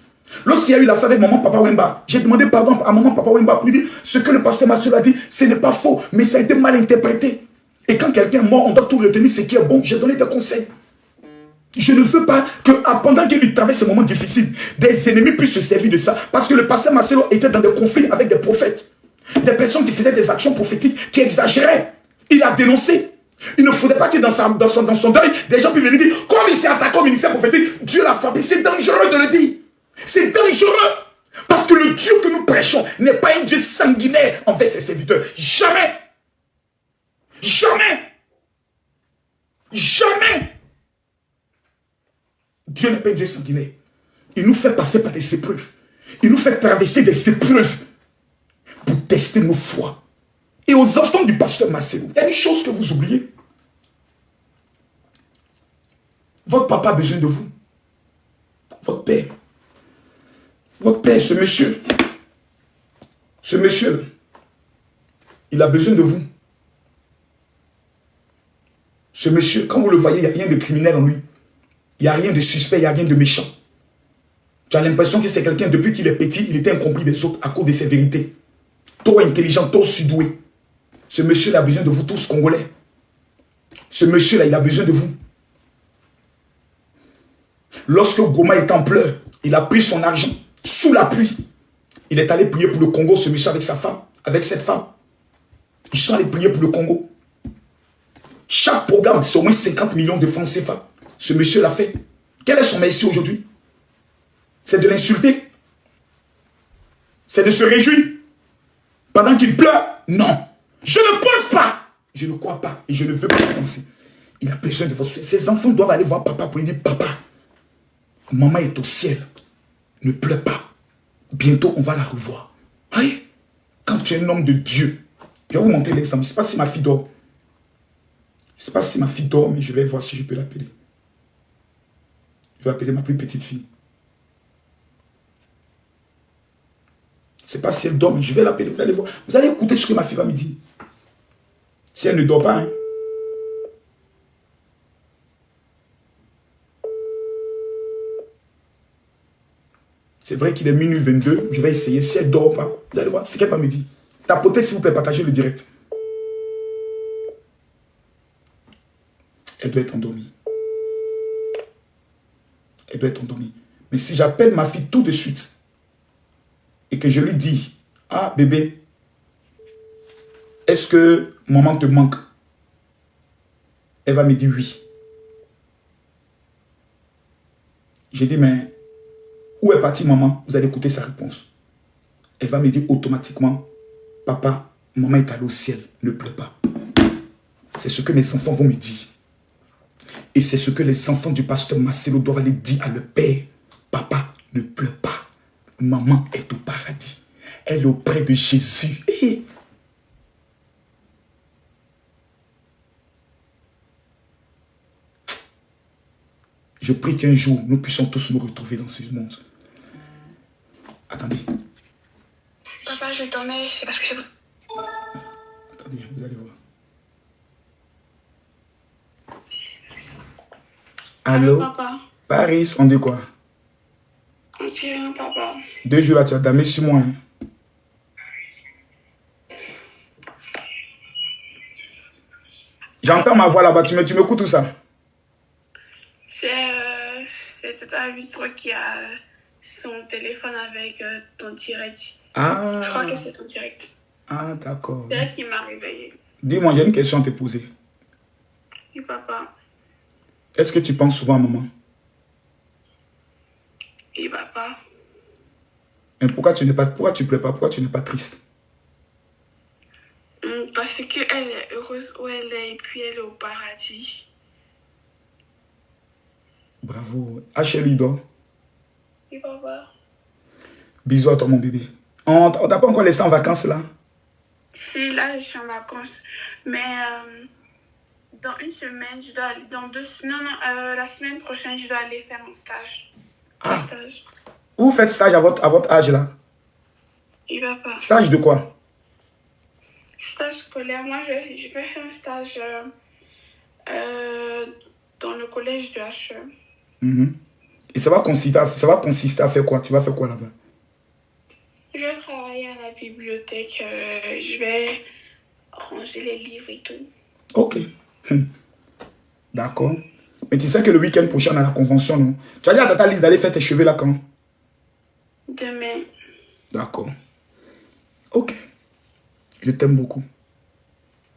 Lorsqu'il y a eu l'affaire avec maman Papa Wemba, j'ai demandé pardon à maman Papa Wemba pour lui dire ce que le pasteur Marcelo a dit, ce n'est pas faux, mais ça a été mal interprété. Et quand quelqu'un est mort, on doit tout retenir ce qui est bon. J'ai donné des conseils. Je ne veux pas que, pendant qu'il lui traverse ces moments difficiles, des ennemis puissent se servir de ça. Parce que le pasteur Marcelo était dans des conflits avec des prophètes. Des personnes qui faisaient des actions prophétiques, qui exagéraient. Il a dénoncé. Il ne faudrait pas que dans son deuil, des gens puissent venir dire, comme il s'est attaqué au ministère prophétique, Dieu l'a frappé. C'est dangereux de le dire. C'est dangereux. Parce que le Dieu que nous prêchons n'est pas un Dieu sanguinaire envers ses serviteurs. Jamais. Jamais. Jamais. Dieu n'est pas un Dieu sanguinaire. Il nous fait passer par des épreuves. Il nous fait traverser des épreuves pour tester nos foi. Et aux enfants du pasteur Marcelo, il y a des choses que vous oubliez. Votre papa a besoin de vous. Votre père. Votre père, ce monsieur, il a besoin de vous. Ce monsieur, quand vous le voyez, il n'y a rien de criminel en lui. Il n'y a rien de suspect, il n'y a rien de méchant. Tu as l'impression que c'est quelqu'un, depuis qu'il est petit, il était incompris des autres à cause de ses vérités. Trop intelligent, trop surdoué. Ce monsieur-là a besoin de vous tous, Congolais. Ce monsieur-là, il a besoin de vous. Lorsque Goma est en pleurs, il a pris son argent sous la pluie. Il est allé prier pour le Congo, ce monsieur avec sa femme, avec cette femme. Ils sont allés prier pour le Congo. Chaque programme, c'est au moins 50 millions de francs CFA. Ce monsieur l'a fait. Quel est son merci aujourd'hui? C'est de l'insulter? C'est de se réjouir? Pendant qu'il pleure? Non. Je ne pense pas. Je ne crois pas. Et je ne veux pas penser. Il a besoin de votre soutien. Ses enfants doivent aller voir papa pour lui dire, papa, maman est au ciel. Ne pleure pas. Bientôt, on va la revoir. Voyez? Quand tu es un homme de Dieu, je vais vous montrer l'exemple. Je ne sais pas si ma fille dort. Je ne sais pas si ma fille dort, mais je vais voir si je peux l'appeler. Je vais appeler ma plus petite fille. Je ne sais pas si elle dort, mais je vais l'appeler. Vous allez voir. Vous allez écouter ce que ma fille va me dire. Si elle ne dort pas, hein. C'est vrai qu'il est minuit 22. Je vais essayer. Si elle ne dort pas, vous allez voir ce qu'elle va me dire. Tapotez s'il vous plaît, partagez le direct. Elle doit être endormie. Elle doit être endormie. Mais si j'appelle ma fille tout de suite et que je lui dis, ah bébé, est-ce que maman te manque? Elle va me dire oui. J'ai dit, mais où est partie maman? Vous allez écouter sa réponse. Elle va me dire automatiquement, papa, maman est allée au ciel, ne pleure pas. C'est ce que mes enfants vont me dire. Et c'est ce que les enfants du pasteur Marcelo doivent aller dire à leur père. Papa, ne pleure pas. Maman est au paradis. Elle est auprès de Jésus. Et je prie qu'un jour, nous puissions tous nous retrouver dans ce monde. Attendez. Papa, je dormais, c'est parce que c'est... Attendez, vous allez voir. Allô? Papa. Paris, on dit quoi? On dit rien, papa. 2 jours là, tu as damé sur moi. Hein? J'entends ma voix là-bas, tu m'écoutes tout ça? C'est Tata Lustro qui a son téléphone avec ton direct. Ah. Je crois que c'est ton direct. Ah, d'accord. C'est elle qui m'a réveillée. Dis-moi, j'ai une question à te poser. Oui, papa. Est-ce que tu penses souvent à maman? Oui, papa. Et pourquoi tu n'es pas, pourquoi tu pleures pas? Pourquoi tu n'es pas triste? Parce qu'elle est heureuse où elle est et puis elle est au paradis. Bravo. H.L. dort. Oui, papa. Bisous à toi, mon bébé. On t'a pas encore laissé en vacances, là? Si, là, je suis en vacances. Mais dans une semaine, je dois aller... la semaine prochaine, je dois aller faire mon stage. Ah. Un stage. Où vous faites stage à votre âge, là? Oui, papa. Stage de quoi? Stage scolaire. Moi, je vais faire un stage dans le collège de HE. Et ça va consister à faire quoi? Tu vas faire quoi là-bas? Je vais travailler à la bibliothèque. Je vais ranger les livres et tout. Ok. D'accord. Mais tu sais que le week-end prochain, on a la convention, non? Tu as dit à Tata Lise d'aller faire tes cheveux là quand? Demain. D'accord. Ok. Je t'aime beaucoup.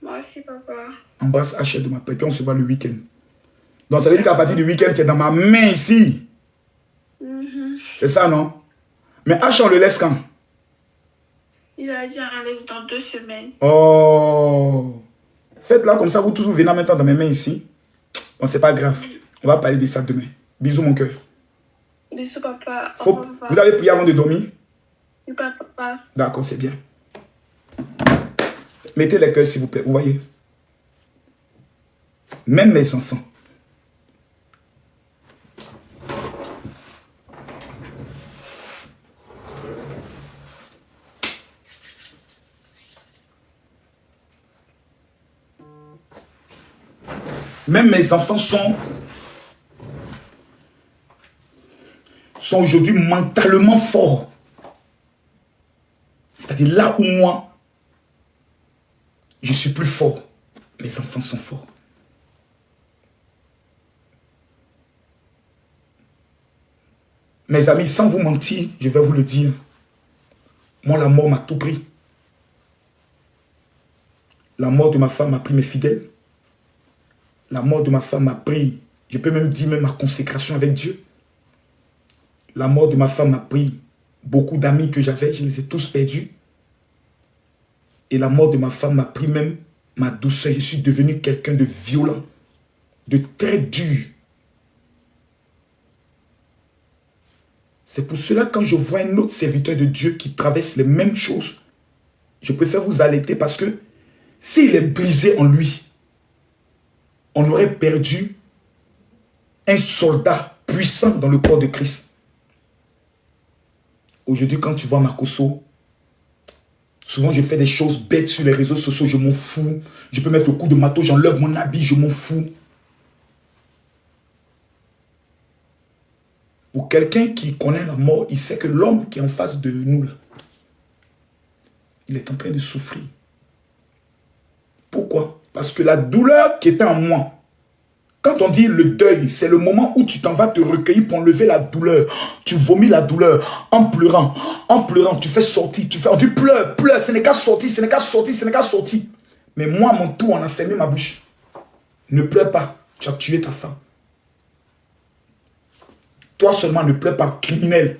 Moi aussi, papa. Embrasse H.L. de ma part. Et puis on se voit le week-end. Donc ça veut dire qu'à partir du week-end, tu es dans ma main ici. C'est ça, non? Mais H, on le laisse quand? Il a dit on laisse dans 2 semaines. Oh! Faites-là comme ça, vous tous vous venez en même temps dans mes mains ici. Bon, c'est pas grave. On va parler de ça demain. Bisous, mon cœur. Bisous, papa. Vous avez prié avant de dormir? Oui, papa. D'accord, c'est bien. Mettez les cœurs, s'il vous plaît. Vous voyez? Même mes enfants. Même mes enfants sont aujourd'hui mentalement forts. C'est-à-dire là où moi, je suis plus fort, mes enfants sont forts. Mes amis, sans vous mentir, je vais vous le dire. Moi, la mort m'a tout pris. La mort de ma femme m'a pris mes fidèles. La mort de ma femme m'a pris, je peux même dire, même ma consécration avec Dieu. La mort de ma femme m'a pris beaucoup d'amis que j'avais, je les ai tous perdus. Et la mort de ma femme m'a pris même ma douceur. Je suis devenu quelqu'un de violent, de très dur. C'est pour cela, quand je vois un autre serviteur de Dieu qui traverse les mêmes choses, je préfère vous alerter parce que s'il est brisé en lui, on aurait perdu un soldat puissant dans le corps de Christ. Aujourd'hui, quand tu vois Makoso, souvent je fais des choses bêtes sur les réseaux sociaux, je m'en fous. Je peux mettre le coup de marteau, j'enlève mon habit, je m'en fous. Pour quelqu'un qui connaît la mort, il sait que l'homme qui est en face de nous, là, il est en train de souffrir. Pourquoi? Parce que la douleur qui était en moi, quand on dit le deuil, c'est le moment où tu t'en vas te recueillir pour enlever la douleur. Tu vomis la douleur en pleurant, tu fais sortir, on dit pleure, ce n'est qu'à sortir, ce n'est qu'à sortir, ce n'est qu'à sortir. Mais moi, à mon tour, on a fermé ma bouche. Ne pleure pas, tu as tué ta femme. Toi seulement ne pleure pas, criminel.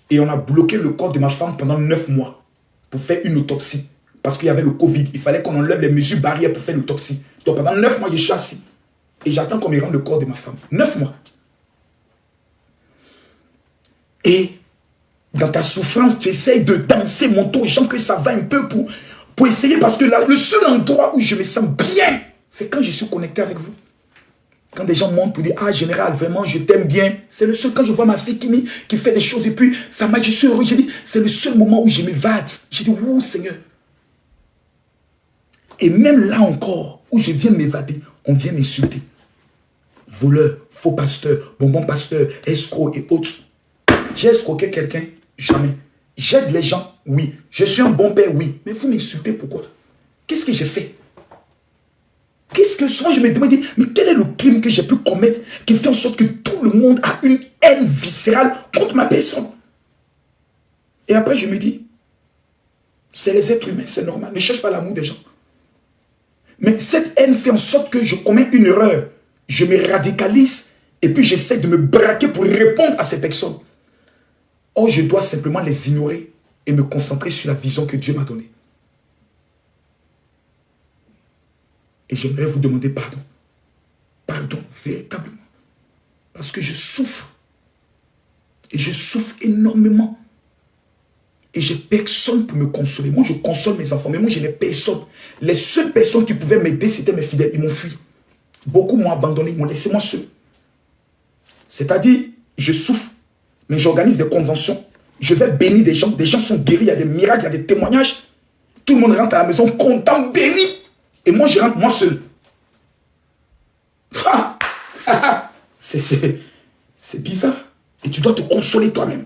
Et on a bloqué le corps de ma femme pendant 9 mois pour faire une autopsie. Parce qu'il y avait le Covid. Il fallait qu'on enlève les mesures barrières pour faire l'autopsie. Donc pendant 9 mois, je suis assis. Et j'attends qu'on me rende le corps de ma femme. 9 mois. Et dans ta souffrance, tu essayes de danser, montrer aux gens que ça va un peu pour essayer. Parce que là, le seul endroit où je me sens bien, c'est quand je suis connecté avec vous. Quand des gens montent pour dire, ah, général, vraiment, je t'aime bien. C'est le seul, quand je vois ma fille qui fait des choses et puis ça m'a, je suis heureux. Je dis, c'est le seul moment où je m'évade. Je dis, ouh, Seigneur. Et même là encore, où je viens m'évader, on vient m'insulter. Voleur, faux pasteur, bonbon pasteur, escroc et autres. J'ai escroqué quelqu'un? Jamais. J'aide les gens? Oui. Je suis un bon père? Oui. Mais vous m'insultez pourquoi? Qu'est-ce que j'ai fait? Qu'est-ce que souvent je me demande, mais quel est le crime que j'ai pu commettre qui fait en sorte que tout le monde a une haine viscérale contre ma personne? Et après je me dis, c'est les êtres humains, c'est normal. Ne cherche pas l'amour des gens. Mais cette haine fait en sorte que je commets une erreur. Je me radicalise et puis j'essaie de me braquer pour répondre à ces personnes. Or, je dois simplement les ignorer et me concentrer sur la vision que Dieu m'a donnée. Et j'aimerais vous demander pardon. Pardon, véritablement. Parce que je souffre. Et je souffre énormément. Et j'ai personne pour me consoler. Moi, je console mes enfants, mais moi, je n'ai personne. Les seules personnes qui pouvaient m'aider, c'était mes fidèles. Ils m'ont fui. Beaucoup m'ont abandonné, ils m'ont laissé moi seul. C'est-à-dire, je souffre, mais j'organise des conventions. Je vais bénir des gens sont guéris, il y a des miracles, il y a des témoignages. Tout le monde rentre à la maison content, béni. Et moi, je rentre moi seul. C'est bizarre. Et tu dois te consoler toi-même.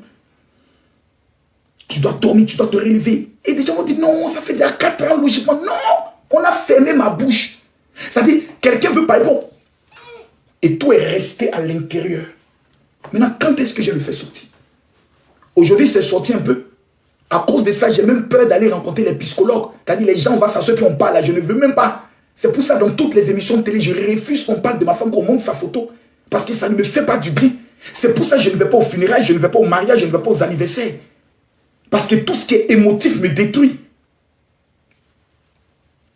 Tu dois dormir, tu dois te relever. Et des gens vont dire, non, ça fait déjà 4 ans, logiquement. Non, on a fermé ma bouche. C'est-à-dire, quelqu'un veut parler, bon. Et tout est resté à l'intérieur. Maintenant, quand est-ce que je le fais sortir? Aujourd'hui, c'est sorti un peu. À cause de ça, j'ai même peur d'aller rencontrer les psychologues. C'est-à-dire, les gens, on va s'asseoir puis on parle. Là, je ne veux même pas. C'est pour ça, dans toutes les émissions de télé, je refuse qu'on parle de ma femme, qu'on montre sa photo. Parce que ça ne me fait pas du bien. C'est pour ça que je ne vais pas aux funérailles, je ne vais pas au mariage, je ne vais pas aux anniversaires. Parce que tout ce qui est émotif me détruit.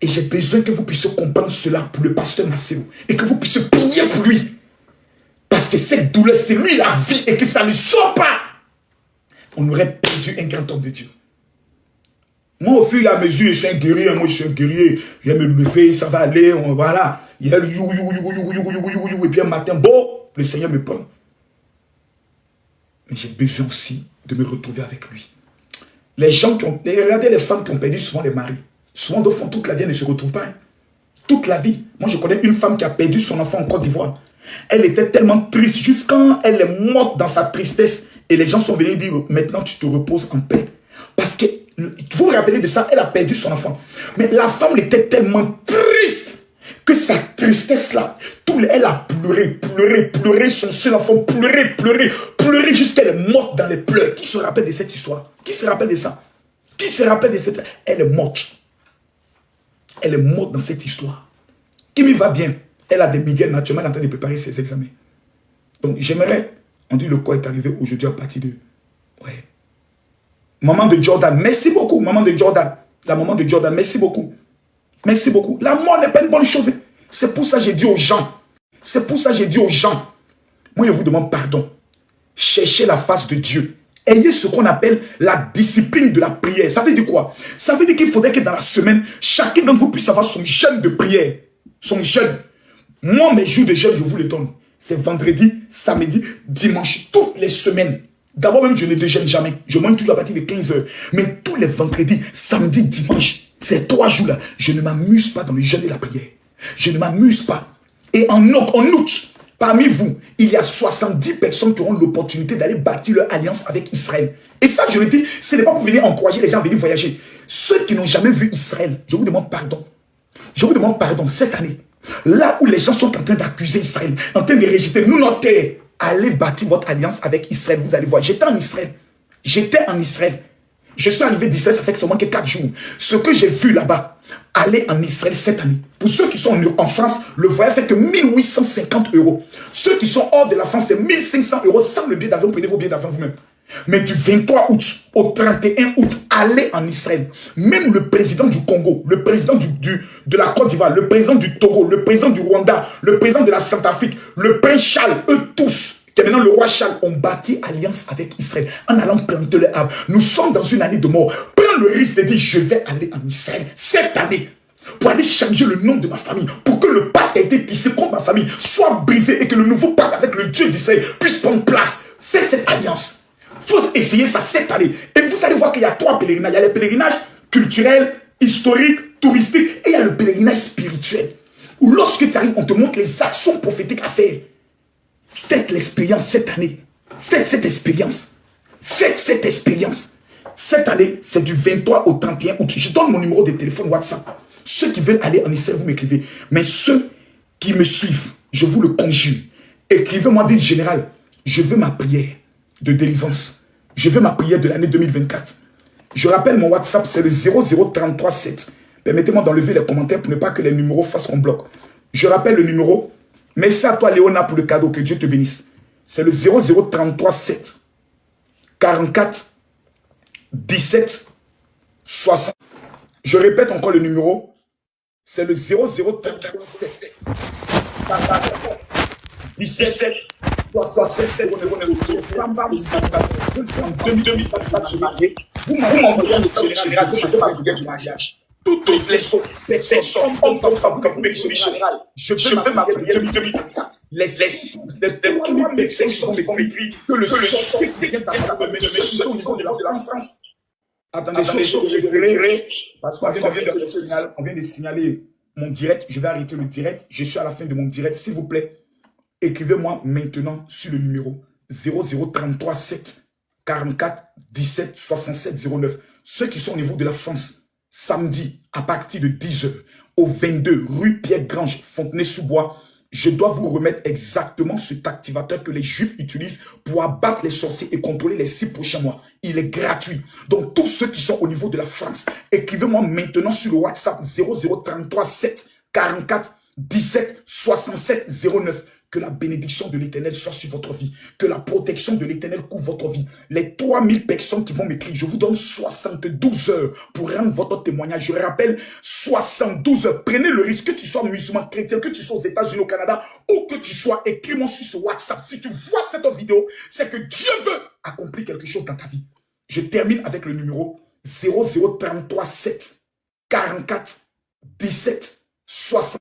Et j'ai besoin que vous puissiez comprendre cela pour le pasteur Maceo. Et que vous puissiez prier pour lui. Parce que cette douleur, c'est lui la vie et que ça ne sort pas. On aurait perdu un grand homme de Dieu. Moi, au fur et à mesure, je suis un guerrier. Moi, je suis un guerrier. Je vais me lever, ça va aller. Voilà. Il y a le et puis un matin, bon, le Seigneur me prend. Mais j'ai besoin aussi de me retrouver avec lui. Les gens qui ont... Regardez les femmes qui ont perdu souvent les maris. Souvent, au fond, toute la vie, elles ne se retrouvent pas. Hein. Toute la vie. Moi, je connais une femme qui a perdu son enfant en Côte d'Ivoire. Elle était tellement triste jusqu'à elle est morte dans sa tristesse. Et les gens sont venus dire, maintenant, tu te reposes en paix. Parce que, vous vous rappelez de ça, elle a perdu son enfant. Mais la femme était tellement triste que sa tristesse-là, elle a pleuré son seul enfant, pleuré jusqu'à elle est morte dans les pleurs. Qui se rappelle de cette histoire? Qui se rappelle de ça? Qui se rappelle de cette... Elle est morte. Elle est morte dans cette histoire. Qui me va bien? Elle a des migraines naturellement en train de préparer ses examens. Donc j'aimerais, on dit le corps est arrivé aujourd'hui à partir de... Ouais. Maman de Jordan, merci beaucoup, maman de Jordan. La maman de Jordan, merci beaucoup. Merci beaucoup. La mort n'est pas une bonne chose. C'est pour ça que j'ai dit aux gens. Moi, je vous demande pardon. Cherchez la face de Dieu. Ayez ce qu'on appelle la discipline de la prière. Ça veut dire quoi? Ça veut dire qu'il faudrait que dans la semaine, chacun d'entre vous puisse avoir son jeûne de prière. Son jeûne. Moi, mes jours de jeûne, je vous les donne. C'est vendredi, samedi, dimanche, toutes les semaines. D'abord même, je ne déjeune jamais. Je mange toujours à partir de 15 h. Mais tous les vendredis, samedi, dimanche, ces 3 jours-là, je ne m'amuse pas dans le jeûne et la prière. Je ne m'amuse pas. Et en août, parmi vous, il y a 70 personnes qui auront l'opportunité d'aller bâtir leur alliance avec Israël. Et ça, je le dis, ce n'est pas pour venir encourager les gens à venir voyager. Ceux qui n'ont jamais vu Israël, je vous demande pardon. Je vous demande pardon cette année. Là où les gens sont en train d'accuser Israël, en train de rejeter nous notre terre, allez bâtir votre alliance avec Israël. Vous allez voir. J'étais en Israël. Je suis arrivé d'Israël, ça fait seulement que 4 jours. Ce que j'ai vu là-bas, aller en Israël cette année. Pour ceux qui sont en France, le voyage fait que 1850 €. Ceux qui sont hors de la France, c'est 1500 € sans le billet d'avion. Prenez vos billets d'avion vous-même. Mais du 23 août au 31 août, allez en Israël. Même le président du Congo, le président de la Côte d'Ivoire, le président du Togo, le président du Rwanda, le président de la Centrafrique, le prince Charles, eux tous, qui est maintenant le roi Charles, ont bâti alliance avec Israël en allant planter le arbre. Nous sommes dans une année de mort. Prends le risque de dire, je vais aller en Israël cette année pour aller changer le nom de ma famille, pour que le pacte qui a été tissé contre ma famille soit brisé et que le nouveau pacte avec le Dieu d'Israël puisse prendre place. Fais cette alliance. Il faut essayer ça cette année. Et vous allez voir qu'il y a 3 pèlerinages. Il y a les pèlerinages culturels, historiques, touristiques, et il y a le pèlerinage spirituel. Où lorsque tu arrives, on te montre les actions prophétiques à faire. Faites l'expérience cette année. Faites cette expérience. Faites cette expérience. Cette année, c'est du 23 au 31 août. Je donne mon numéro de téléphone WhatsApp. Ceux qui veulent aller en Israël, vous m'écrivez. Mais ceux qui me suivent, je vous le conjure. Écrivez-moi, dites général, je veux ma prière de délivrance. Je veux ma prière de l'année 2024. Je rappelle mon WhatsApp, c'est le 00337. Permettez-moi d'enlever les commentaires pour ne pas que les numéros fassent mon bloc. Je rappelle le numéro. Merci à toi, Léona, pour le cadeau. Que Dieu te bénisse. C'est le 00337 44 17 60. Je répète encore le numéro. C'est le 0037 44 17 67 2024 se marier. Vous m'envoyez un message général que je vais m'appeler du mariage. Toutes les personnes, hommes, femmes, vous payez le général. Je vais m'appeler 2024. Les 3 000 personnes qui vont m'écrire que le succès vient d'avoir mais ceux qui sont de la France. Attendez, je vais parce qu'on vient de signaler mon direct. Je vais arrêter le direct. Je suis à la fin de mon direct. S'il vous plaît, écrivez-moi maintenant sur le numéro 0033 7 44 17 67 09. Ceux qui sont au niveau de la France, samedi à partir de 10h au 22 rue Pierre-Grange, Fontenay-sous-Bois, je dois vous remettre exactement cet activateur que les Juifs utilisent pour abattre les sorciers et contrôler les 6 prochains mois. Il est gratuit. Donc, tous ceux qui sont au niveau de la France, écrivez-moi maintenant sur le WhatsApp 0033 7 44 17 67 09. Que la bénédiction de l'Éternel soit sur votre vie. Que la protection de l'Éternel couvre votre vie. Les 3000 personnes qui vont m'écrire, je vous donne 72 heures pour rendre votre témoignage. Je rappelle, 72 heures. Prenez le risque que tu sois musulman, chrétien, que tu sois aux États-Unis, au Canada, ou que tu sois, écris-moi sur ce WhatsApp. Si tu vois cette vidéo, c'est que Dieu veut accomplir quelque chose dans ta vie. Je termine avec le numéro 0033 7 44 17 60.